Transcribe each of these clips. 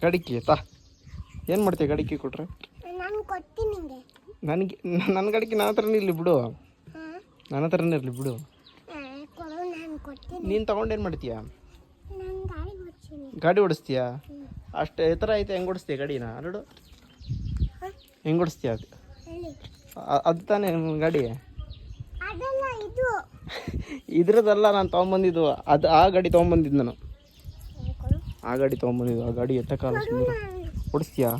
ಗಡಿಕೆ ತಾ ಏನು ಮಾಡ್ತೀಯ ಗಡಿಕೆ ಕೊಟ್ರೆ? ನನಗೆ ನನ್ನ ಗಡಿಕೆ ನನ್ನ ಹತ್ರನೇ ಇರಲಿ ಬಿಡು, ನನ್ನ ಹತ್ರನೇ ಇರಲಿ ಬಿಡು. ನೀನು ತಗೊಂಡೇನು ಮಾಡ್ತೀಯ? ಗಾಡಿ ಓಡಿಸ್ತೀಯಾ? ಅಷ್ಟು ಎತ್ತರ ಐತೆ, ಹೆಂಗೆ ಓಡಿಸ್ತೀಯ ಗಾಡಿನ? ನೋಡು ಹೆಂಗೆ ಓಡಿಸ್ತೀಯ? ಅದು ತಾನೇ ಗಾಡಿ? ಇದ್ರದ್ದಲ್ಲ, ನಾನು ತೊಗೊಂಬಂದಿದ್ದು ಅದು. ಆ ಗಾಡಿ ತೊಗೊಂಬಂದಿದ್ದು ನಾನು, ಆ ಗಾಡಿ ತೊಗೊಂಬಂದಿದ್ದು. ಆ ಗಾಡಿ ಎತ್ತಕಾಲ ಓಡಿಸ್ತೀಯಾ?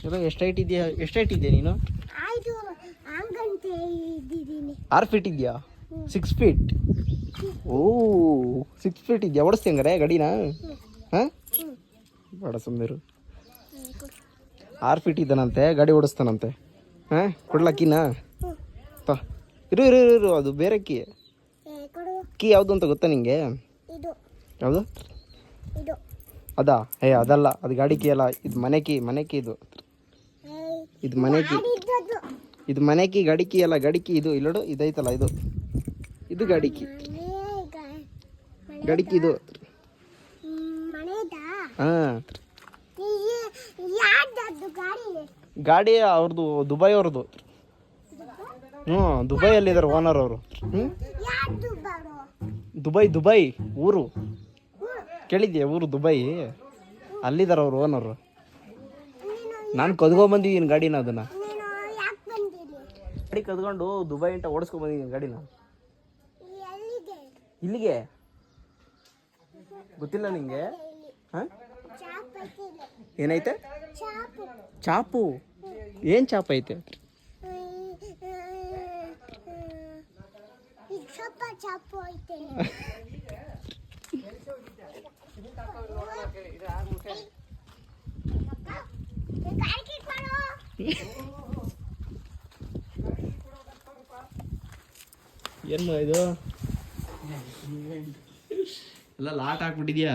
ಎಲ್ಲ ಎಷ್ಟು ಹೈಟ್ ಇದೆಯಾ? ಎಷ್ಟು ಹೈಟ್ ಇದೆಯಾ ನೀನು? 6 ಫೀಟ್ ಇದೆಯಾ? 6 ಫೀಟ್? ಓ 6 ಫೀಟ್ ಇದೆಯಾ? ಓಡಿಸ್ತೀಯ ಹಂಗಾರೆ ಗಾಡಿನ? ಹಾಂ ಬೇಡ ಸುಮ್ಮನಿರು. 6 ಫೀಟ್ ಇದ್ದಾನಂತೆ, ಗಾಡಿ ಓಡಿಸ್ತಾನಂತೆ. ಹಾಂ ಕೊಡ್ಲಾಕಿನ ತಾ ಇರು ಇರು ಇರು. ಅದು ಬೇರೆ ಕೀ ಯಾವುದು ಅಂತ ಗೊತ್ತಾ ನಿಂಗೆ? ಯಾವುದು ಅದಾ? ಅದಲ್ಲ, ಅದು ಗಾಡಿ ಕೀ ಅಲ್ಲ, ಇದು ಮನೆ ಕೀ. ಇದು ಮನೆ ಕೀ, ಇದು ಮನೆ ಕೀ. ಗಾಡಿ ಕೀ ಅಲ್ಲ, ಗಾಡಿ ಕೀ ಇದು. ಇಲ್ಲೋಡು ಇದೈತಲ್ಲ, ಇದು ಗಾಡಿ ಕೀ. ಗಾಡಿ ಕೀ ಇದು. ಹಾಂ ಗಾಡಿ ಅವ್ರದ್ದು, ದುಬೈ ಅವ್ರದ್ದು. ದುಬೈಯಲ್ಲಿದ್ದಾರೆ ಓನರ್ ಅವರು. ದುಬೈ ಊರು ಕೇಳಿದ್ಯಾ? ಊರು ದುಬೈ, ಅಲ್ಲಿದ್ದಾರೆ ಅವರು ಓನರು. ನಾನು ಕದ್ಕೊಂಬಂದಿದ್ದೀನಿ ಗಾಡಿನ. ಅದನ್ನು ಗಾಡಿ ಕದ್ಕೊಂಡು ದುಬೈ ಅಂತ ಓಡಿಸ್ಕೊಂಬಂದಿದ್ದೀನಿ ಗಾಡಿನ. ಇಲ್ಲಿಗೆ ಗೊತ್ತಿಲ್ಲ ನಿಂಗೆ? ಹಾಂ ಏನೈತೆ? ಚಾಪು? ಏನು ಚಾಪ್ ಐತೆ? ಏನು ಇದು ಎಲ್ಲ ಲಾಟ್ ಹಾಕ್ಬಿಟ್ಟಿದ್ಯಾ?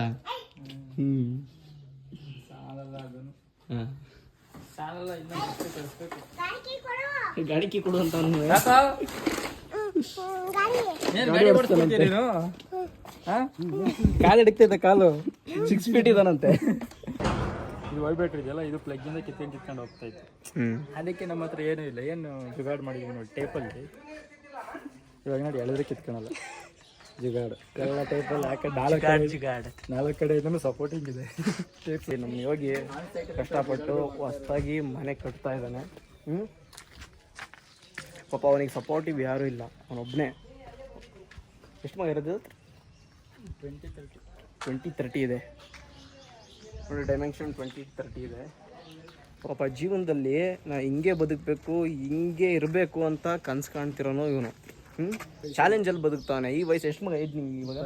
ಗಾಡಿ ಕೀ ಕೊಡು ಅಂತ ಕಾಲು ಹಿಡಿತೈತೆ, ಕಾಲು 6 ಫೀಟ್ ಇದಾನಂತೆ. ಇದು ವೈಬ್ರೇಟರ್ ಇದೆಯಲ್ಲ, ಇದು ಪ್ಲಗ್ ಇಂದ ಕಿತ್ಕೊಂಡು ಹೋಗ್ತಾ ಇತ್ತು. ಅದಕ್ಕೆ ನಮ್ಮ ಹತ್ರ ಏನೂ ಇಲ್ಲ, ಏನು ಜುಗಾಡ್ ಮಾಡಿದ್ವಿ ನೋಡಿ ಟೇಪಲ್ಲಿ. ಇವಾಗ ನೋಡಿ ಎಳೆದ್ರೆ ಕಿತ್ಕೊಳಲ್ಲ, ಜುಗಾಡು ಎಲ್ಲ ಟೇಪಲ್ಲಿ ಹಾಕಿ 4 ಕಡೆ ಇದನ್ನು ಸಪೋರ್ಟಿಂಗ್ ಇದೆ. ನಮ್ಮ ಯೋಗಿ ಕಷ್ಟಪಟ್ಟು ಹೊಸದಾಗಿ ಮನೆ ಕಟ್ತಾ ಇದ್ದಾನೆ. ಪಾಪ ಅವನಿಗೆ ಸಪೋರ್ಟಿವ್ ಯಾರೂ ಇಲ್ಲ, ಅವನೊಬ್ಬನೇ. ಎಷ್ಟು ಮಗ ಇರೋದು? 20-30 ಇದೆ ನೋಡಿ, ಡೈಮೆನ್ಷನ್ 20-30 ಇದೆ. ಪಾಪ ಜೀವನದಲ್ಲಿ ನಾ ಹಿಂಗೆ ಬದುಕಬೇಕು, ಹಿಂಗೆ ಇರಬೇಕು ಅಂತ ಕನ್ಸು ಕಾಣ್ತಿರೋನು ಇವನು. ಚಾಲೆಂಜಲ್ಲಿ ಬದುಕ್ತಾನೆ. ಈ ವಯಸ್ಸು ಎಷ್ಟು ಮಗ ಏಜ್ ನಿಮ್ಗೆ ಇವಾಗ?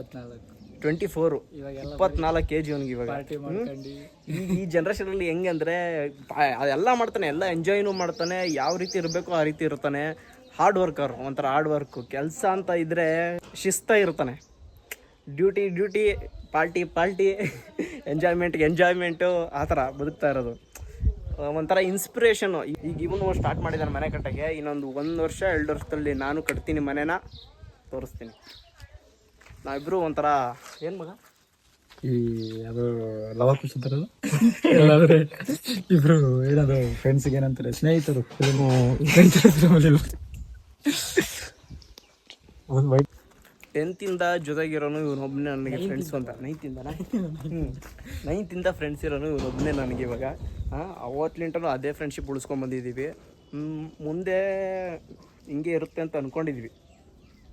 24. 24 kg ಅವನಿಗೆ ಇವಾಗ. ಈ ಜನ್ರೇಷನಲ್ಲಿ ಹೆಂಗೆ ಅಂದರೆ ಅದೆಲ್ಲ ಮಾಡ್ತಾನೆ, ಎಲ್ಲ ಎಂಜಾಯ್ನೂ ಮಾಡ್ತಾನೆ. ಯಾವ ರೀತಿ ಇರಬೇಕು ಆ ರೀತಿ ಇರ್ತಾನೆ. ಹಾರ್ಡ್ ವರ್ಕರ್, ಒಂಥರ ಹಾರ್ಡ್ ವರ್ಕು. ಕೆಲಸ ಅಂತ ಇದ್ದರೆ ಶಿಸ್ತ ಇರ್ತಾನೆ. ಡ್ಯೂಟಿ, ಪಾರ್ಟಿ ಎಂಜಾಯ್ಮೆಂಟು ಆ ಥರ ಬದುಕ್ತಾ ಇರೋದು. ಒಂಥರ ಇನ್ಸ್ಪಿರೇಷನು. ಈಗ ಇವನು ಸ್ಟಾರ್ಟ್ ಮಾಡಿದ್ದಾನೆ ಮನೆ ಕಟ್ಟಕ್ಕೆ. ಇನ್ನೊಂದು 1 ವರ್ಷ 2 ವರ್ಷದಲ್ಲಿ ನಾನು ಕಟ್ತೀನಿ ಮನೆನ, ತೋರಿಸ್ತೀನಿ. ನಾವಿಬ್ಬರು ಒಂಥರ ಏನು ಮಗ ಈ ಅದು ಲವ ಖುಷಿ ಅಂತಾರಲ್ಲ, ಎಲ್ಲಾದ್ರೆ ಇಬ್ರು ಏನದು ಫ್ರೆಂಡ್ಸಿಗೆ ಏನಂತಾರೆ, ಸ್ನೇಹಿತರು. ಒಂದು ವೈಟ್ 10th ಜೊತೆಗಿರೋನು ಇವನೊಬ್ಬನೇ ನನಗೆ ಫ್ರೆಂಡ್ಸು ಅಂತ. 9th ಫ್ರೆಂಡ್ಸ್ ಇರೋನು ಇವನೊಬ್ಬನೇ ನನಗೆ ಇವಾಗ. ಅವತ್ತಲಿಂಟನು ಅದೇ ಫ್ರೆಂಡ್ಶಿಪ್ ಉಳಿಸ್ಕೊಂಬಂದಿದ್ದೀವಿ. ಮುಂದೆ ಹಿಂಗೆ ಇರುತ್ತೆ ಅಂತ ಅಂದ್ಕೊಂಡಿದ್ವಿ.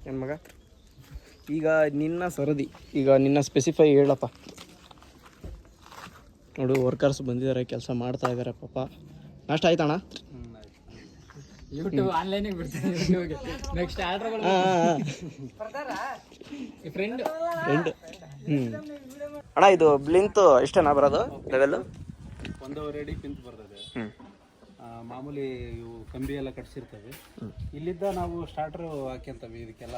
ಏನು ಮಗ? ಈಗ ನಿನ್ನ ಸರದಿ, ಈಗ ನಿನ್ನ ಸ್ಪೆಸಿಫೈ ಹೇಳಪ್ಪ. ನೋಡು, ವರ್ಕರ್ಸ್ ಬಂದಿದ್ದಾರೆ, ಕೆಲಸ ಮಾಡ್ತಾ ಇದ್ದಾರೆ ಪಾಪ. ನಾಷ್ಟ ಆಯ್ತಣ್ಣ? ಯೂಟ್ಯೂಬ್ ಆನ್ಲೈನಿಗೆ ಬಿಡ್ತೀನಿ, ಯೂಟ್ಯೂಬ್ಗೆ ನೆಕ್ಸ್ಟ್ ಆರ್ಡ್ರ್ಗಳು. ಫ್ರೆಂಡ್ ಅಣ್ಣ, ಇದು ಬ್ಲಿಂತ್ ಇಷ್ಟನಾ ಬರೋದು ಲೆವೆಲ್ಲು? 1.5 ಅಡಿ ಪಿಂತ್ ಬರ್ತದೆ. ಮಾಮೂಲಿ ಇವು ಕಂಬಿ ಎಲ್ಲ ಕಟ್ಸಿರ್ತವೆ. ಇಲ್ಲಿದ್ದ ನಾವು ಸ್ಟಾರ್ಟ್ರು ಹಾಕ್ಯಂತವೆ. ಇದಕ್ಕೆಲ್ಲ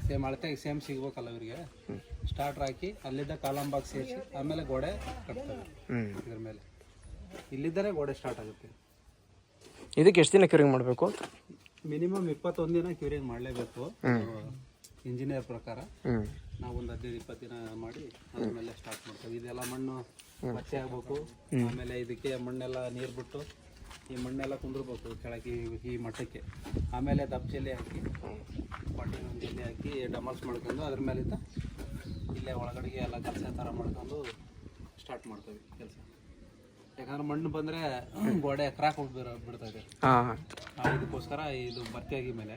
ಸೇಮ್ ಅಳತೆಗೆ ಸೇಮ್ ಸಿಗ್ಬೇಕಲ್ಲ ಇವರಿಗೆ. ಸ್ಟಾರ್ಟ್ರ್ ಹಾಕಿ ಅಲ್ಲಿದ್ದ ಕಾಲಮ್ ಬಾಕ್ಸ್ ಸೇರಿಸಿ ಆಮೇಲೆ ಗೋಡೆ ಕಟ್ತವೆ. ಇದ್ರ ಮೇಲೆ ಇಲ್ಲಿದ್ದರೆ ಗೋಡೆ ಸ್ಟಾರ್ಟ್ ಆಗುತ್ತೆ. ಇದಕ್ಕೆ ಎಷ್ಟು ದಿನ ಕ್ಯೂರಿಂಗ್ ಮಾಡಬೇಕು? ಮಿನಿಮಮ್ 21 ದಿನ ಕ್ಯೂರಿಂಗ್ ಮಾಡಲೇಬೇಕು ಇಂಜಿನಿಯರ್ ಪ್ರಕಾರ. ನಾವು ಒಂದು 15-20 ದಿನ ಮಾಡಿ ಅದ್ರ ಮೇಲೆ ಸ್ಟಾರ್ಟ್ ಮಾಡ್ತೇವೆ. ಇದೆಲ್ಲ ಮಣ್ಣು ಮತ್ತೆ ಆಗ್ಬೇಕು. ಆಮೇಲೆ ಇದಕ್ಕೆ ಮಣ್ಣೆಲ್ಲ ನೀರು ಬಿಟ್ಟು ಈ ಮಣ್ಣೆಲ್ಲ ಕುಂದಿರ್ಬೇಕು ಕೆಳಗೆ ಈ ಮಟ್ಟಕ್ಕೆ. ಆಮೇಲೆ ದಬ್ಜಲ್ಲಿ ಹಾಕಿ ಪಾಟಿನ ಒಂದು ಜಲ್ಲಿ ಹಾಕಿ ಡಮಲ್ಸ್ ಮಾಡ್ಕೊಂಡು ಅದ್ರ ಮೇಲಿಂದ ಇಲ್ಲೇ ಒಳಗಡೆಗೆ ಎಲ್ಲ ಕೆಲಸ ಥರ ಮಾಡ್ಕೊಂಡು ಸ್ಟಾರ್ಟ್ ಮಾಡ್ತೀವಿ ಕೆಲಸ. ಯಾಕಂದ್ರೆ ಮಣ್ಣು ಬಂದರೆ ಗೋಡೆ ಕ್ರಾಕ್ ಹೋಗಿ ಬಿಡ್ತಾಯಿದೆ. ಇದಕ್ಕೋಸ್ಕರ ಇದು ಭರ್ತಿಯಾಗಿ ಮೇಲೆ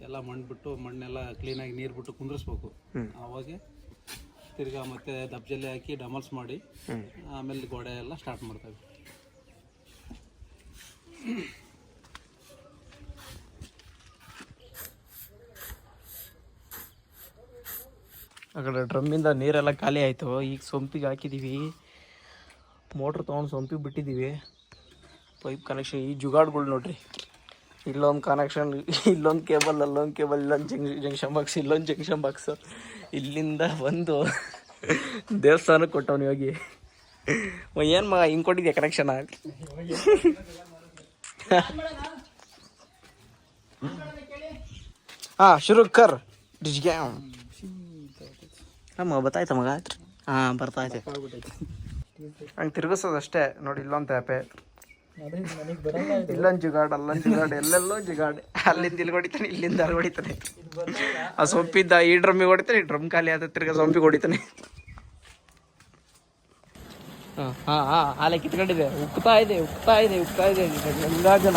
ಎಲ್ಲ ಮಣ್ಣು ಬಿಟ್ಟು ಮಣ್ಣೆಲ್ಲ ಕ್ಲೀನಾಗಿ ನೀರು ಬಿಟ್ಟು ಕುಂದಿರಿಸ್ಬೇಕು. ಅವಾಗೆ ತಿರ್ಗಾ ಮತ್ತೆ ದಬ್ಜಲ್ಲಿ ಹಾಕಿ ಡಮಲ್ಸ್ ಮಾಡಿ ಆಮೇಲೆ ಗೋಡೆ ಎಲ್ಲ ಸ್ಟಾರ್ಟ್ ಮಾಡ್ತೇವೆ. ಆ ಕಡೆ ಡ್ರಮ್ಮಿಂದ ನೀರೆಲ್ಲ ಖಾಲಿ ಆಯಿತು. ಈಗ ಸೊಂಪಿಗೆ ಹಾಕಿದ್ದೀವಿ, ಮೋಟ್ರ್ ತೊಗೊಂಡು ಸೊಂಪಿಗೆ ಬಿಟ್ಟಿದ್ದೀವಿ. ಪೈಪ್ ಕನೆಕ್ಷನ್ ಈ ಜುಗಾಡ್ಗಳು ನೋಡ್ರಿ, ಇಲ್ಲೊಂದು ಕನೆಕ್ಷನ್, ಇಲ್ಲೊಂದು ಕೇಬಲ್, ಅಲ್ಲೊಂದು ಕೇಬಲ್, ಇಲ್ಲೊಂದು ಜಂಕ್ಷನ್ ಬಾಕ್ಸ್, ಇಲ್ಲೊಂದು ಜಂಕ್ಷನ್ ಬಾಕ್ಸು. ಇಲ್ಲಿಂದ ಬಂದು ದೇವಸ್ಥಾನಕ್ಕೆ ಕೊಟ್ಟವನು ಹೋಗಿ. ಏನು ಮಗ ಹಿಂಗೆ ಕೊಟ್ಟಿದ್ಯಾ ಕನೆಕ್ಷನ್? ಹಾಂ ಶುರು ಕರ್ ಡಿಜ್ಗೆ. ಮಗ ಬತ್ತಾಯ್ತ ಮಗ? ಹಾಂ ಬರ್ತಾಯ್ತೆ. ಹಂಗೆ ತಿರ್ಗಿಸೋದಷ್ಟೇ ನೋಡಿ. ಇಲ್ಲೊಂದು ಟ್ಯಾಪೆ, ಇಲ್ಲೊಂದು ಜುಗಾಡ್, ಅಲ್ಲೊಂದು ಜುಗಾಡ್, ಎಲ್ಲೆಲ್ಲೋ ಜುಗಾಡ್. ಅಲ್ಲಿಂದ ಇಲ್ಲಿ ಹೊಡಿತಾನೆ, ಇಲ್ಲಿಂದ ಅಲ್ಲಿ ಹೊಡಿತಾನೆ. ಆ ಸೊಪ್ಪಿದ್ದ ಈ ಡ್ರಮ್ಮಿಗೆ ಹೊಡಿತಾನೆ, ಈ ಡ್ರಮ್ ಖಾಲಿ ಆದ ತಿರ್ಗ ಸೊಂಪಿಗೆ ಹೊಡಿತಾನೆ. ಹಾಂ ಹಾಂ ಹಾಂ ಹಾಲೆ ಕಿತ್ಕೊಂಡಿದೆ, ಉಕ್ತಾ ಇದೆ ಉಕ್ತಾ ಇದೆ ಉಕ್ತಾ ಇದೆ ಎಲ್ಲ ಜನ.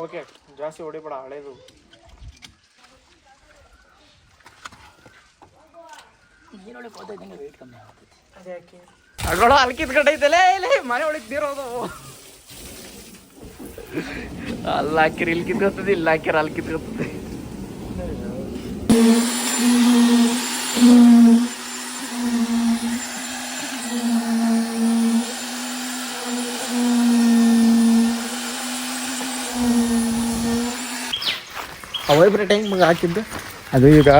ಓಕೆ, ಜಾಸ್ತಿ ಹೊಡಿಬೇಡ, ಹಳೇದು. ಅಡ್ಗೋಳ ಅಲ್ಲಿ ಕಿತ್ಕೊಂಡೈತಲೇ, ಇಲ್ಲಿ ಮನೆ ಒಳಗೆ ನೀರೋದು. ಅಲ್ಲಿ ಹಾಕಿರಿ ಇಲ್ಲಿ ಕಿತ್ಕೊತದೆ, ಇಲ್ಲಿ ಹಾಕಿರ ಅಲ್ಲಿ ಕಿತ್ಕೊತದೆ. ವೈಬ್ರೇಟ್ ಹೆಂಗೆ ಮಗ ಹಾಕಿದ್ದು? ಅದು ಈಗ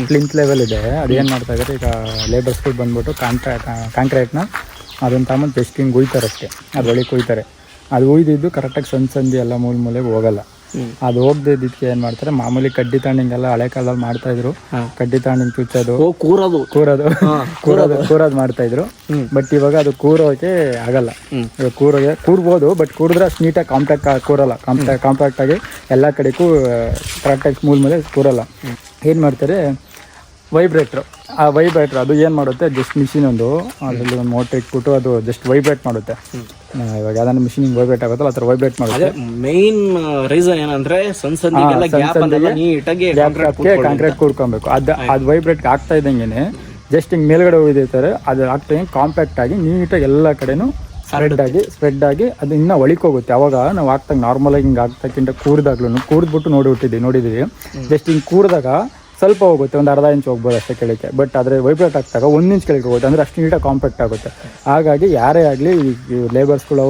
ಪ್ಲಿಂತ್ ಲೆವೆಲ್ ಇದೆ. ಅದೇನು ಮಾಡ್ತಾ ಇದ್ದಾರೆ ಈಗ ಲೇಬರ್ಸ್ಗಳು ಬಂದ್ಬಿಟ್ಟು ಕಾಂಕ್ರೀಟ್ನ ಅದನ್ನು ತಗೊಂಡು ಜಸ್ಟ್ ಹಿಂಗೆ ಉಯ್ತಾರೆ ಅಷ್ಟೇ. ಅದು ಒಳಗೆ ಕುಯ್ತಾರೆ. ಅದು ಉಯ್ದಿದ್ದು ಕರೆಕ್ಟಾಗಿ ಸಂದಿ ಎಲ್ಲ ಮೂಲೆಗೆ ಹೋಗಲ್ಲ. ಅದು ಹೋಗ್ದಿದ್ದಕ್ಕೆ ಏನು ಮಾಡ್ತಾರೆ, ಮಾಮೂಲಿ ಕಡ್ಡಿ ತಾಂಡಿಂಗೆಲ್ಲ ಹಳೆ ಕಾಲದಲ್ಲಿ ಮಾಡ್ತಾಯಿದ್ರು. ಕಡ್ಡಿ ತಾಂಡಿಂಗ್ ಚುಚ್ಚೋದು, ಕೂರೋದು ಮಾಡ್ತಾಯಿದ್ರು. ಬಟ್ ಇವಾಗ ಅದು ಕೂರೋಕೆ ಆಗಲ್ಲ. ಕೂರ್ಬೋದು, ಬಟ್ ಕೂರಿದ್ರೆ ಅಷ್ಟು ನೀಟಾಗಿ ಕಾಂಪ್ಯಾಕ್ಟ್ ಕೂರಲ್ಲ. ಕಾಂಪ್ಯಾಕ್ಟ್ ಆಗಿ ಎಲ್ಲ ಕಡೆಗೂ ಕರೆಕ್ಟಾಗಿ ಮೂಲೆ ಕೂರಲ್ಲ. ಏನು ಮಾಡ್ತಾರೆ, ವೈಬ್ರೇಟ್ರು. ಆ ವೈಬ್ರೇಟ್ರ್ ಅದು ಏನು ಮಾಡುತ್ತೆ, ಜಸ್ಟ್ ಮಿಷಿನ್ ಅದರಲ್ಲಿ ಒಂದು ಮೋಟ್ರ್ ಇಟ್ಬಿಟ್ಟು ಅದು ಜಸ್ಟ್ ವೈಬ್ರೇಟ್ ಮಾಡುತ್ತೆ. ಇವಾಗ ಯಾವ್ದಾನ ಮಿಷಿನಿಂಗ್ ವೈಬ್ರೇಟ್ ಆಗುತ್ತಲ್ಲ ಆ ಥರ ವೈಬ್ರೇಟ್ ಮಾಡುತ್ತೆ. ಮೇನ್ ರೀಸನ್ ಏನಂದ್ರೆ ಕಾಂಕ್ರೀಟ್ ಕೂಡ್ಕೊಬೇಕು. ಅದು ವೈಬ್ರೇಟ್ ಆಗ್ತಾ ಇದ್ದಂಗೆ ಜಸ್ಟ್ ಹಿಂಗೆ ಮೇಲ್ಗಡೆ ಹೋಗಿರ್ತಾರೆ, ಅದು ಆಗ್ತಾ ಕಾಂಪ್ಯಾಕ್ಟ್ ಆಗಿ ನೀಟಾಗಿ ಎಲ್ಲ ಕಡೆನೂ ಸ್ಪ್ರೆಡ್ ಆಗಿ ಅದು ಇನ್ನೂ ಒಳಿಕೋಗುತ್ತೆ. ಅವಾಗ ನಾವು ಆಗ್ತಾಗ ನಾರ್ಮಲಾಗಿ ಹಿಂಗೆ ಆಗ್ತಕ್ಕಿಂತ ಕೂರ್ದ್ಬಿಟ್ಟು ನೋಡಿದ್ದೀವಿ. ಜಸ್ಟ್ ಹಿಂಗೆ ಕೂರಿದಾಗ ಸ್ವಲ್ಪ ಹೋಗುತ್ತೆ, ಒಂದು ಅರ್ಧ ಇಂಚ್ ಹೋಗ್ಬೋದು ಅಷ್ಟೇ ಕೆಳಗೆ. ಬಟ್ ಆದರೆ ವೈಬ್ರೇಟ್ ಆಗ್ತಾಗ 1 ಇಂಚ್ ಕೆಳಗೆ ಹೋಗುತ್ತೆ, ಅಂದರೆ ಅಷ್ಟು ನೀಟಾಗಿ ಕಾಂಪ್ಯಾಕ್ಟ್ ಆಗುತ್ತೆ. ಹಾಗಾಗಿ ಯಾರೇ ಆಗಲಿ ಈ ಲೇಬರ್ಸ್ಗಳು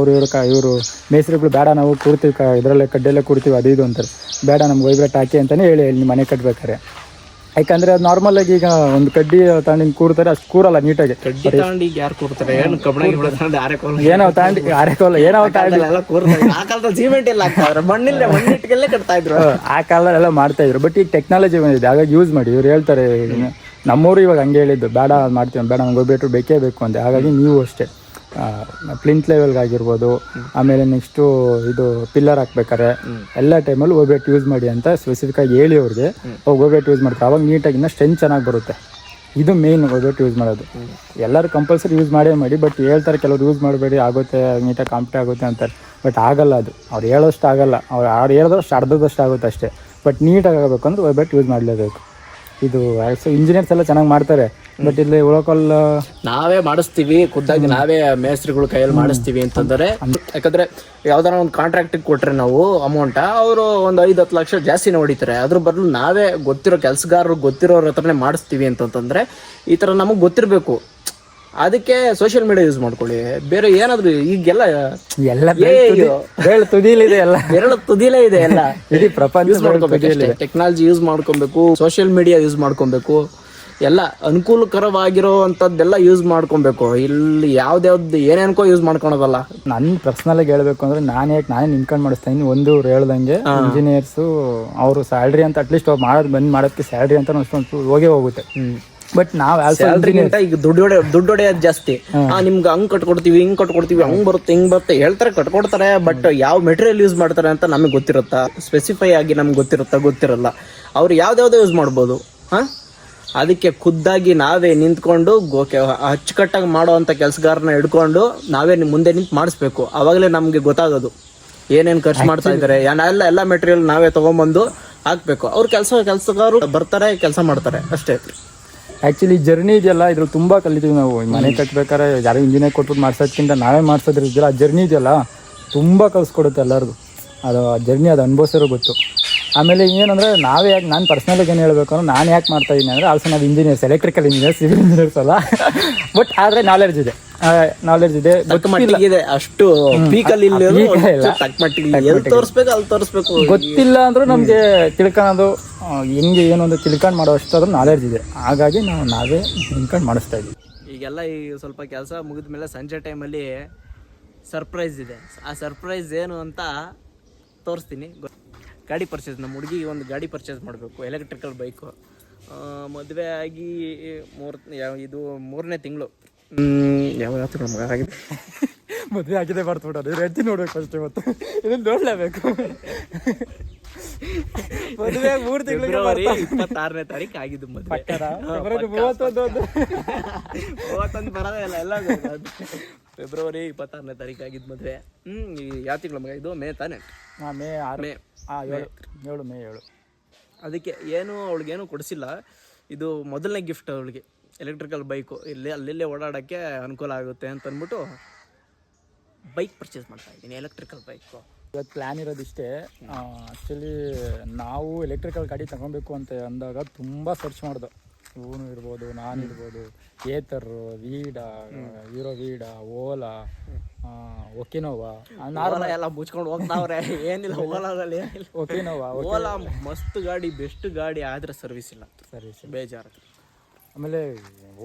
ಇವರು ಮೇಸ್ರಿಗಳು ಬೇಡ ನಾವು ಕೂರ್ತೀವಿ, ಇದರಲ್ಲೇ ಕಡ್ಡೆಲ್ಲೇ ಕೂರ್ತೀವಿ ಅದು ಇದು ಅಂತಾರೆ. ಬೇಡ ನಮ್ಗೆ ವೈಬ್ರೇಟ್ ಹಾಕಿ ಅಂತಲೇ ಹೇಳಿ ಮನೆ ಕಟ್ಬೇಕಾರೆ. ಯಾಕಂದ್ರೆ ಅದು ನಾರ್ಮಲ್ ಆಗಿ ಈಗ ಒಂದು ಕಡ್ಡಿ ತಾಂಡಿ ಕೂರ್ತಾರೆ, ಅಷ್ಟು ಕೂರಲ್ಲ ನೀಟಾಗಿ. ಏನೋ ತಾಂಡಿ ಆರೆಕೋಲ ಏನೋ ಆ ಕಾಲದಲ್ಲೆಲ್ಲ ಮಾಡ್ತಾ ಇದ್ರು. ಬಟ್ ಈಗ ಟೆಕ್ನಾಲಜಿ ಬಂದಿದೆ, ಹಾಗಾಗಿ ಯೂಸ್ ಮಾಡಿ. ಇವ್ರು ಹೇಳ್ತಾರೆ, ನಮ್ಮೂರು ಇವಾಗ ಹಂಗೆ ಹೇಳಿದ್ದು, ಬೇಡ ಅದು ಮಾಡ್ತೀವಿ, ಬೇಡ ನಮ್ಗೆ ವೈಬ್ರೇಟ್ರು ಬೇಕೇ ಬೇಕು ಅಂತ. ಹಾಗಾಗಿ ನೀವು ಅಷ್ಟೇ ಪ್ಲಿಂತ್ ಲೆವೆಲ್ಗಾಗಿರ್ಬೋದು, ಆಮೇಲೆ ನೆಕ್ಸ್ಟು ಇದು ಪಿಲ್ಲರ್ ಹಾಕ್ಬೇಕಾರೆ ಎಲ್ಲ ಟೈಮಲ್ಲಿ ವೈಬ್ರೇಟ್ ಯೂಸ್ ಮಾಡಿ ಅಂತ ಸ್ಪೆಸಿಫಿಕಾಗಿ ಹೇಳಿ ಅವ್ರಿಗೆ. ವೈಬ್ರೇಟ್ ಯೂಸ್ ಮಾಡ್ತಾರೆ, ಅವಾಗ ನೀಟಾಗಿ ಇನ್ನೂ ಸ್ಟ್ರೆಂತ್ ಚೆನ್ನಾಗಿ ಬರುತ್ತೆ. ಇದು ಮೇನ್ ವೈಬ್ರೇಟ್ ಯೂಸ್ ಮಾಡೋದು. ಎಲ್ಲರೂ ಕಂಪಲ್ಸರಿ ಯೂಸ್ ಮಾಡಿ. ಬಟ್ ಹೇಳ್ತಾರೆ ಕೆಲವ್ರು ಯೂಸ್ ಮಾಡಬೇಡಿ, ಆಗುತ್ತೆ ನೀಟಾಗಿ ಕಾಂಪ್ಯಾಕ್ಟ್ ಆಗುತ್ತೆ ಅಂತಾರೆ. ಬಟ್ ಆಗಲ್ಲ, ಅದು ಅವ್ರು ಹೇಳೋಷ್ಟು ಆಗಲ್ಲ. ಅವ್ರು ಹೇಳಿದಷ್ಟು ಅರ್ಧದಷ್ಟು ಆಗುತ್ತೆ ಅಷ್ಟೇ. ಬಟ್ ನೀಟಾಗಿ ಆಗಬೇಕು ಅಂದ್ರೆ ವೈಬ್ರೇಟ್ ಯೂಸ್ ಮಾಡಲೇಬೇಕು. ಇದು ಇಂಜಿನಿಯರ್ಸ್ ಎಲ್ಲ ಚೆನ್ನಾಗಿ ಮಾಡ್ತಾರೆ. ಬಟ್ ಇಲ್ಲಿ ಉಳಕಲ್ ನಾವೇ ಮಾಡಿಸ್ತೀವಿ, ಖುದ್ದಾಗಿ ನಾವೇ ಮೇಸ್ತ್ರಿಗಳು ಕೈಯಲ್ಲಿ ಮಾಡಿಸ್ತೀವಿ ಅಂತಂದರೆ. ಯಾಕಂದರೆ ಯಾವ್ದಾರ ಒಂದು ಕಾಂಟ್ರಾಕ್ಟಿಗೆ ಕೊಟ್ಟರೆ ನಾವು ಅಮೌಂಟ, ಅವರು ಒಂದು 5-10 ಲಕ್ಷ ಜಾಸ್ತಿನೇ ಹೊಡಿತಾರೆ. ಅದ್ರ ಬದಲು ನಾವೇ ಗೊತ್ತಿರೋ ಕೆಲಸಗಾರರು ಗೊತ್ತಿರೋರ ಹತ್ರನೇ ಮಾಡಿಸ್ತೀವಿ ಅಂತಂತಂದರೆ ಈ ಥರ ನಮಗೆ ಗೊತ್ತಿರಬೇಕು. ಅದಕ್ಕೆ ಸೋಷಿಯಲ್ ಮೀಡಿಯಾ ಯೂಸ್ ಮಾಡ್ಕೊಳ್ಳಿ. ಬೇರೆ ಏನಾದ್ರು ಈಗೆಲ್ಲ ಎಲ್ಲ ಬೆರಳು ತುದಿಲಿದೆ, ಎಲ್ಲ ಬೆರಳು ತುದಿಲೇ ಇದೆ ಎಲ್ಲ. ಇಡೀ ಪ್ರಪಂಚ ಯೂಸ್ ಮಾಡ್ಕೋಬೇಕು, ಟೆಕ್ನಾಲಜಿ ಯೂಸ್ ಮಾಡ್ಕೊಬೇಕು, ಸೋಷಿಯಲ್ ಮೀಡಿಯಾ ಯೂಸ್ ಮಾಡ್ಕೊಬೇಕು, ಎಲ್ಲ ಅನುಕೂಲಕರವಾಗಿರೋವಂಥದ್ದೆಲ್ಲ ಯೂಸ್ ಮಾಡ್ಕೊಬೇಕು. ಇಲ್ಲಿ ಯಾವ್ದ್ಯಾವ್ದು ಏನೇನ್ಕೋ ಯೂಸ್ ಮಾಡ್ಕೊಳೋದಲ್ಲ. ನನ್ನ ಪರ್ಸನಲ್ ಆಗಿ ಹೇಳ್ಬೇಕು ಅಂದ್ರೆ ನಾನೇ ನಿಂತ್ಕೊಂಡು ಮಾಡಿಸ್ತಾ ಇದ್ದೀನಿ. ಒಂದು ಹೇಳ್ದಂಗೆ ಇಂಜಿನಿಯರ್ಸು ಅವರು ಸ್ಯಾಲ್ರಿ ಅಂತ ಅಟ್ಲೀಸ್ಟ್ ಅವ್ರು ಮಾಡೋದಕ್ಕೆ ಸ್ಯಾಲ್ರಿ ಅಂತ ಅಷ್ಟೊಂದು ಹೋಗುತ್ತೆ. ಬಟ್ ನಾವ್ ಸ್ಯಾಲ್ರಿಗಿಂತ ಈಗ ದುಡ್ಡು ಹೊಡೆಯೋದು ಜಾಸ್ತಿ. ನಿಮ್ಗೆ ಹಂಗ್ ಕಟ್ಕೊಡ್ತೀವಿ, ಹಿಂಗ್ ಕಟ್ಕೊಡ್ತೀವಿ, ಹಂಗ್ ಬರುತ್ತೆ, ಹಿಂಗ್ ಬರುತ್ತೆ ಹೇಳ್ತಾರೆ, ಕಟ್ಕೊಡ್ತಾರೆ. ಬಟ್ ಯಾವ ಮೆಟೀರಿಯಲ್ ಯೂಸ್ ಮಾಡ್ತಾರೆ ಅಂತ ನಮಗೆ ಗೊತ್ತಿರುತ್ತಾ? ಸ್ಪೆಸಿಫೈ ಆಗಿ ನಮ್ಗೆ ಗೊತ್ತಿರಲ್ಲ. ಅವ್ರು ಯಾವ್ದಾವ್ದು ಯೂಸ್ ಮಾಡ್ಬೋದು. ಅದಕ್ಕೆ ಖುದ್ದಾಗಿ ನಾವೇ ನಿಂತ್ಕೊಂಡು ಅಚ್ಚುಕಟ್ಟಾಗಿ ಮಾಡೋ ಅಂಥ ಕೆಲಸಗಾರನ ಹಿಡ್ಕೊಂಡು ನಾವೇ ಮುಂದೆ ನಿಂತು ಮಾಡಿಸ್ಬೇಕು. ಆವಾಗಲೇ ನಮಗೆ ಗೊತ್ತಾಗೋದು ಏನೇನು ಖರ್ಚು ಮಾಡ್ತಾ ಇದ್ದಾರೆ. ಎಲ್ಲ ಮೆಟೀರಿಯಲ್ ನಾವೇ ತೊಗೊಂಬಂದು ಹಾಕ್ಬೇಕು. ಅವ್ರು ಕೆಲಸಗಾರರು ಬರ್ತಾರೆ, ಕೆಲಸ ಮಾಡ್ತಾರೆ, ಅಷ್ಟೇ. ಆ್ಯಕ್ಚುಲಿ ಜರ್ನಿ ಇದೆಯಲ್ಲ, ಇದ್ರಲ್ಲಿ ತುಂಬ ಕಲಿತೀವಿ ನಾವು. ಮನೆ ಕಟ್ಬೇಕಾದ್ರೆ ಯಾರೋ ಇಂಜಿನಿಯರ್ ಕೊಟ್ಬಿಟ್ಟು ಮಾಡ್ಸೋದ್ಕಿಂತ ನಾವೇ ಮಾಡ್ಸೋದ್ರ ಇದೆಯಲ್ಲ, ಆ ಜರ್ನಿ ಇದೆಯಲ್ಲ ತುಂಬ ಕಲಿಸ್ಕೊಡುತ್ತೆ ಎಲ್ಲರಿಗೂ. ಅದು ಆ ಜರ್ನಿ ಅದು ಅನುಭವಿಸಿರೋ ಗೊತ್ತು. ಆಮೇಲೆ ಏನಂದರೆ ನಾವೇ ಯಾಕೆ, ನಾನು ಪರ್ಸ್ನಲಾಗಿ ಏನು ಹೇಳಬೇಕು ಅಂದ್ರೆ ನಾನು ಯಾಕೆ ಮಾಡ್ತಾಯಿದ್ದೀನಿ ಅಂದರೆ ಆಲ್ಸೋ ನಾವು engineers, electrical engineers, civil engineers ಅಲ್ಲ. ಬಟ್ ಆದರೆ ನಾಲೆಡ್ಜ್ ಇದೆ. ಅಷ್ಟು ತೋರಿಸ್ಬೇಕು. ಗೊತ್ತಿಲ್ಲ ಅಂದ್ರೂ ನಮಗೆ ತಿಳ್ಕೊಳ್ಳೋದು ಹೆಂಗೆ ಏನು ಅಂತ ತಿಳ್ಕೊಂಡು ಮಾಡೋ ಅಷ್ಟಾದ್ರೂ ನಾಲೆಡ್ಜ್ ಇದೆ. ಹಾಗಾಗಿ ನಾವೇ ನಿಂತ್ಕೊಂಡು ಮಾಡಿಸ್ತಾ ಇದ್ವಿ. ಈಗೆಲ್ಲ ಈಗ ಸ್ವಲ್ಪ ಕೆಲಸ ಮುಗಿದ ಮೇಲೆ ಸಂಜೆ ಟೈಮಲ್ಲಿ ಸರ್ಪ್ರೈಸ್ ಇದೆ. ಆ ಸರ್ಪ್ರೈಸ್ ಏನು ಅಂತ ತೋರಿಸ್ತೀನಿ. ಗಾಡಿ ಪರ್ಚೇಸ್, ನಮ್ಮ ಹುಡುಗಿಗೆ ಒಂದು ಗಾಡಿ ಪರ್ಚೇಸ್ ಮಾಡಬೇಕು, ಎಲೆಕ್ಟ್ರಿಕಲ್ ಬೈಕು. ಮದುವೆ ಆಗಿ ಇದು 3ನೇ ತಿಂಗಳು. ಯಾವ ನಮ್ಗೆ ಆಗಿದೆ, ಮದುವೆ ಆಗಿದೆ ಬರ್ತ್ಬಿಟ್ಟೋದು. ರೆಡ್ಜಿ ನೋಡ್ಬೇಕು ಫಸ್ಟ್. ಇವತ್ತು ಇದನ್ನು ನೋಡಲೇಬೇಕು. ಮದುವೆ 3 ತಿಂಗಳಿಗೆ 26ನೇ ತಾರೀಕು ಆಗಿದ್ದು ಮದುವೆ. 31 ಬರೋದೇ ಇಲ್ಲ, ಎಲ್ಲ ಫೆಬ್ರವರಿ 26ನೇ ತಾರೀಕು ಆಗಿದ್ದು ಮದುವೆ. ಯಾವ ತಿಂಗಳು ಮಗ ಇದು? ಮೇ ತಾನೆ? ಮೇ 7. ಅದಕ್ಕೆ ಏನು ಅವಳಿಗೇನು ಕೊಡಿಸಿಲ್ಲ. ಇದು ಮೊದಲನೇ ಗಿಫ್ಟ್ ಅವಳಿಗೆ, ಎಲೆಕ್ಟ್ರಿಕಲ್ ಬೈಕು. ಅಲ್ಲೇ ಓಡಾಡೋಕ್ಕೆ ಅನುಕೂಲ ಆಗುತ್ತೆ ಅಂತ ಅಂದ್ಬಿಟ್ಟು ಬೈಕ್ ಪರ್ಚೇಸ್ ಮಾಡ್ತಾ ಇದ್ದೀನಿ, ಎಲೆಕ್ಟ್ರಿಕಲ್ ಬೈಕು. ಇವತ್ತು ಪ್ಲ್ಯಾನ್ ಇರೋದಿಷ್ಟೇ. ಆ್ಯಕ್ಚುಲಿ ನಾವು ಎಲೆಕ್ಟ್ರಿಕಲ್ ಗಾಡಿ ತಗೊಬೇಕು ಅಂತ ಅಂದಾಗ ತುಂಬ ಸರ್ಚ್ ಮಾಡ್ದೆ. ಇವನು ಇರ್ಬೋದು, ನಾನಿರ್ಬೋದು, ಏತರು, ವೀಡಾ, ಹೀರೋ ವೀಡಾ, ಓಲಾ, ಒಕಿನೋವಾ, ಎಲ್ಲ ಮುಚ್ಕೊಂಡು ಹೋಗ್ತಾವ್ರೆ. ಏನಿಲ್ಲ ಓಲಾದಲ್ಲಿ. ಓಲಾ ಮಸ್ತ್ ಗಾಡಿ, ಬೆಸ್ಟ್ ಗಾಡಿ, ಆದರೆ ಸರ್ವಿಸ್ ಇಲ್ಲ, ಬೇಜಾರು. ಆಮೇಲೆ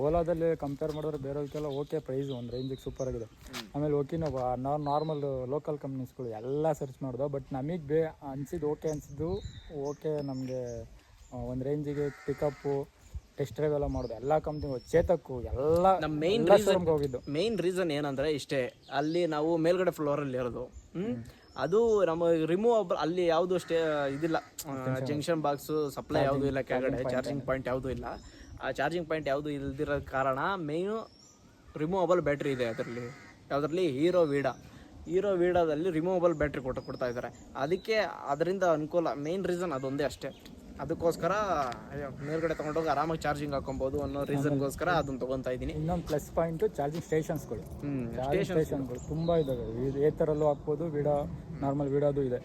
ಓಲಾದಲ್ಲಿ ಕಂಪೇರ್ ಮಾಡಿದ್ರೆ ಬೇರೆದಕ್ಕೆಲ್ಲ ಓಕೆ, ಪ್ರೈಸು ಒಂದು ರೇಂಜಿಗೆ ಸೂಪರ್ ಆಗಿದೆ. ಆಮೇಲೆ ಓಕೆನೋವಾ, ನಾರ್ಮಲ್ ಲೋಕಲ್ ಕಂಪ್ನೀಸ್ಗಳು ಎಲ್ಲ ಸರ್ಚ್ ಮಾಡಿದೆ. ಬಟ್ ನಮಗೆ ಅನಿಸಿದ್ದು ಓಕೆ ನಮಗೆ ಒಂದು ರೇಂಜಿಗೆ ಪಿಕಪ್ಪು, ಟೆಸ್ಟ್ ಡ್ರೈವ್ ಎಲ್ಲ ಮಾಡೋದು ಎಲ್ಲ ಕಂಪ್ನಿಗಳು, ಚೇತಕ್ಕು ಎಲ್ಲ. ನಮ್ಮ ಮೇನ್ ರೀಸನ್ ಏನಂದರೆ ಇಷ್ಟೇ, ಅಲ್ಲಿ ನಾವು ಮೇಲ್ಗಡೆ ಫ್ಲೋರಲ್ಲಿ ಇರೋದು. ಅದು ನಮ್ಮ ರಿಮೂವಬಲ್, ಅಲ್ಲಿ ಯಾವುದು ಇದಿಲ್ಲ, ಜಂಕ್ಷನ್ ಬಾಕ್ಸು ಸಪ್ಲೈ ಯಾವುದೂ ಇಲ್ಲ, ಕೆಳಗಡೆ ಚಾರ್ಜಿಂಗ್ ಪಾಯಿಂಟ್ ಯಾವುದೂ ಇಲ್ಲ. ಆ ಚಾರ್ಜಿಂಗ್ ಪಾಯಿಂಟ್ ಯಾವುದು ಇಲ್ದಿರೋ ಕಾರಣ ಮೇಯ್ನು ರಿಮೂವಬಲ್ ಬ್ಯಾಟ್ರಿ ಇದೆ ಯಾವುದರಲ್ಲಿ, ಹೀರೋ ವೀಡಾದಲ್ಲಿ ರಿಮೂವಬಲ್ ಬ್ಯಾಟ್ರಿ ಕೊಡ್ತಾ ಇದ್ದಾರೆ. ಅದಕ್ಕೆ ಅದರಿಂದ ಅನುಕೂಲ, ಮೇನ್ ರೀಸನ್ ಅದೊಂದೇ ಅಷ್ಟೇ. ಅದಕ್ಕೋಸ್ಕರ ಮೇಲ್ಗಡೆ ತೊಗೊಂಡೋಗಿ ಆರಾಮಾಗಿ ಚಾರ್ಜಿಂಗ್ ಹಾಕೊಬೋದು ಅನ್ನೋ ರೀಸನ್ಗೋಸ್ಕರ ಅದನ್ನು ತೊಗೊತಾ ಇದ್ದೀನಿ. ಇನ್ನೊಂದು ಪ್ಲಸ್ ಪಾಯಿಂಟು ಚಾರ್ಜಿಂಗ್ ಸ್ಟೇಷನ್ಸ್ಗಳು ತುಂಬ ಇದ್ದಾವೆ. ಏತರಲ್ಲೂ ಹಾಕ್ಬೋದು, ನಾರ್ಮಲ್ ವೀಡೋದು ಇದೆ.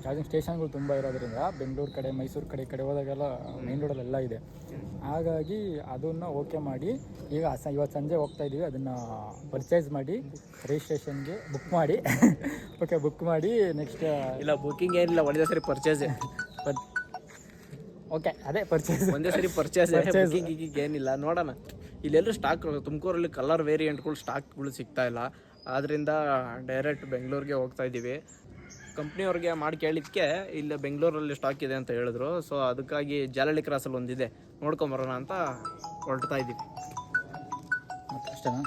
ಚಾರ್ಜಿಂಗ್ ಸ್ಟೇಷನ್ಗಳು ತುಂಬ ಇರೋದ್ರಿಂದ ಬೆಂಗಳೂರು ಕಡೆ, ಮೈಸೂರು ಕಡೆ ಹೋದಾಗೆಲ್ಲ ಮೇನ್ ರೋಡಲ್ಲೆಲ್ಲ ಇದೆ. ಹಾಗಾಗಿ ಅದನ್ನು ಓಕೆ ಮಾಡಿ ಈಗ ಇವತ್ತು ಸಂಜೆ ಹೋಗ್ತಾ ಇದ್ದೀವಿ. ಅದನ್ನು ಪರ್ಚೇಸ್ ಮಾಡಿ ರಿಜಿಸ್ಟ್ರೇಷನ್ಗೆ ಬುಕ್ ಮಾಡಿ ಓಕೆ, ಬುಕ್ ಮಾಡಿ ನೆಕ್ಸ್ಟ್ ಇಲ್ಲ ಬುಕ್ಕಿಂಗ್ ಏನಿಲ್ಲ, ಒಂದೇ ಸರಿ ಪರ್ಚೇಸ್. ಓಕೆ, ಅದೇ ಪರ್ಚೇಸ್, ಒಂದೇ ಸರಿ ಪರ್ಚೇಸ್, ಬುಕ್ಕಿಂಗ್ ಏನಿಲ್ಲ. ನೋಡೋಣ, ಇಲ್ಲೆಲ್ಲೂ ಸ್ಟಾಕ್, ತುಮಕೂರಲ್ಲಿ ಕಲರ್ ವೇರಿಯಂಟ್ಗಳು ಸ್ಟಾಕ್ಗಳು ಸಿಗ್ತಾ ಇಲ್ಲ. ಆದ್ದರಿಂದ ಡೈರೆಕ್ಟ್ ಬೆಂಗಳೂರಿಗೆ ಹೋಗ್ತಾ ಇದ್ದೀವಿ. ಕಂಪ್ನಿಯವ್ರಿಗೆ ಮಾಡಿ ಕೇಳಿದ್ದಕ್ಕೆ ಇಲ್ಲಿ ಬೆಂಗಳೂರಲ್ಲಿ ಸ್ಟಾಕ್ ಇದೆ ಅಂತ ಹೇಳಿದ್ರು. ಸೊ ಅದಕ್ಕಾಗಿ ಜಾಲಹಳ್ಳಿ ಕ್ರಾಸಲ್ಲಿ ಒಂದಿದೆ, ನೋಡ್ಕೊಂಬರೋಣ ಅಂತ ಹೊರಡ್ತಾ ಇದ್ದೀವಿ. ಅಷ್ಟೇನಾ?